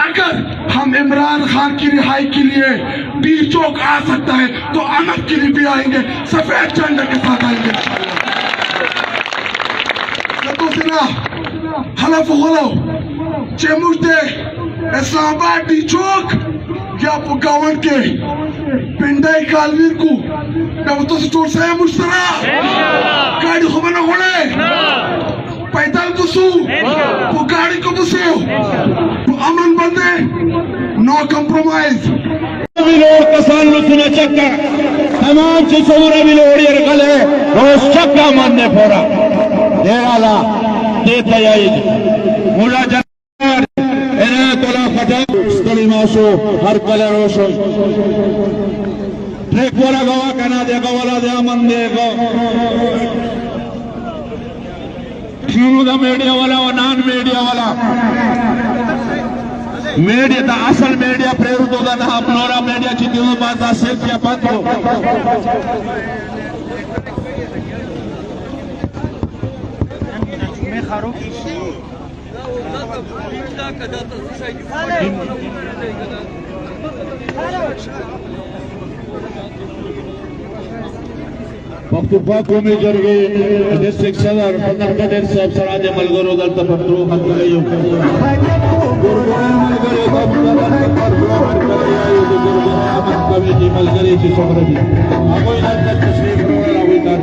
अगर हम इमरान खान की रिहाई के लिए पीर चौक आ सकता है तो अनब के लिए भी आएंगे, सफेद झंडे के साथ आएंगे। हलफ हलो चेमुर्दे इस्लामाबाद डी चौक या पुगावन के पिंडाई कालवीर को तो स्टोर से मुश्तरा गाड़ी को बना होने पैदल बुसू वो गाड़ी को बुसू अमन बंदे नो कॉम्प्रोमाइज विलोड कसान सुना चक्का तमाम चिसोरा विलोड गले रोज चक्का मानने फोरा देवाला देता जाए मुला जनार इन्हें तोला खटा स्टोरी मासो हर कलर रोशो ट्रैक वाला गवा कना देगा वाला दे अमन देगा दा मीडिया वाला और नॉन मीडिया वाला मीडिया दा असल मीडिया प्रेरित होगा ना अपनोरा मीडिया चित्ती हो बात दा सेफ क्या बात हो मैं खारो मकतूबा कौमी जरगे डिस्ट्रिक्ट सदर फकर कदर साहब सराज मलगरो दल तफत्रो हक गयो गुरगुरा मलगरे कबूतर पर हर करे आयो गुरगुरा अमन कमेटी मलगरे की सोबरदी अबोई ना तशरीफ रोला हुई कर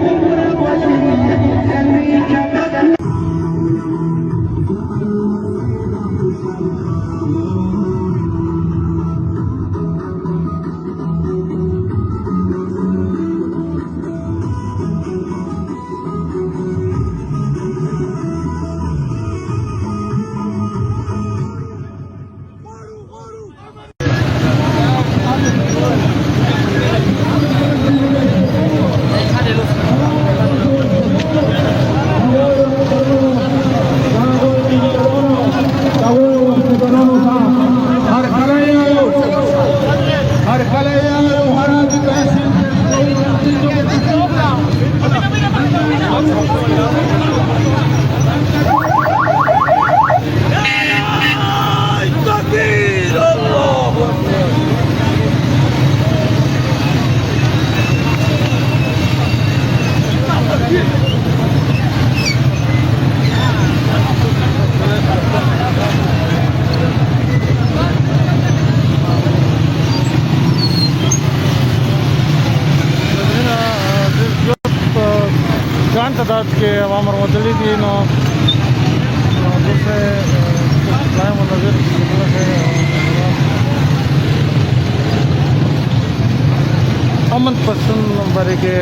तादाद के अवाम और मदली थी नो दूसरे नज़र अमन पसंद बारे के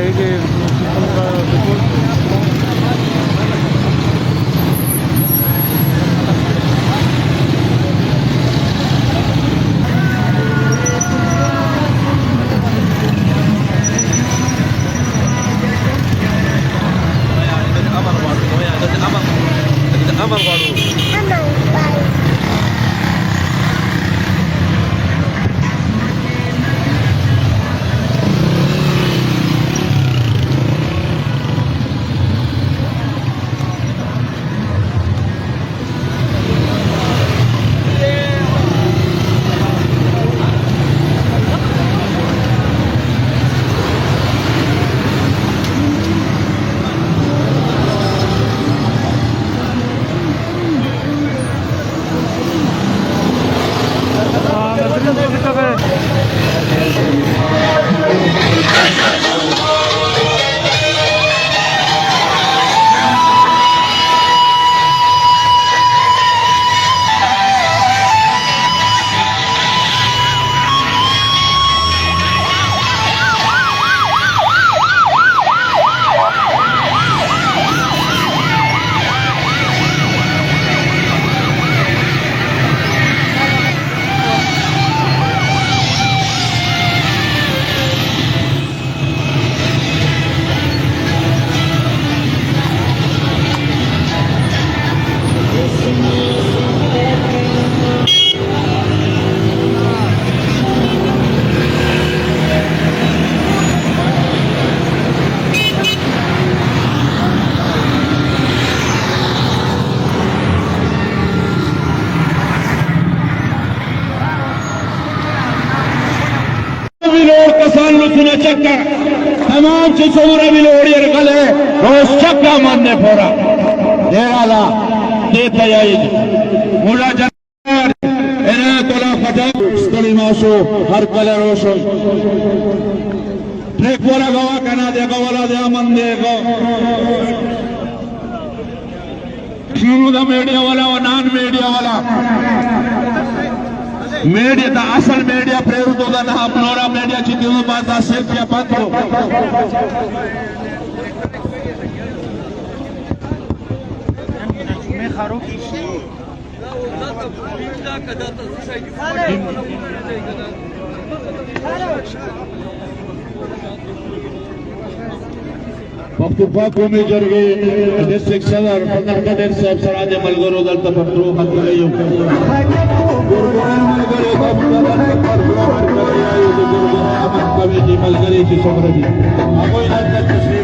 सुना चक्का तमाम चिसोरा भी लोड़ियर गले रोज चक्का मानने फोरा देराला देता जाए मुला जनार इन्हें तोला खटक स्टोरी मासो हर कलर रोशो ट्रेक वाला गवा कना देगा वाला दे मन देगा दा मीडिया वाला और नॉन मीडिया वाला मीडिया दा असल मीडिया प्रेरित होगा ना अपनोरा मीडिया चित्ती हूँ बात दा सेल्फ या पत्रो मैं खारों की Waktu kami jarge district sadar Pakar Kadir Sahib Sarade Malgoro dal tapatru hakkayo Gurguran Malgore Gopkaran Pakar Gopar Karayayu Gurguran Amat Kaviji Malgore Chisograji Amoy Nanda Tashrif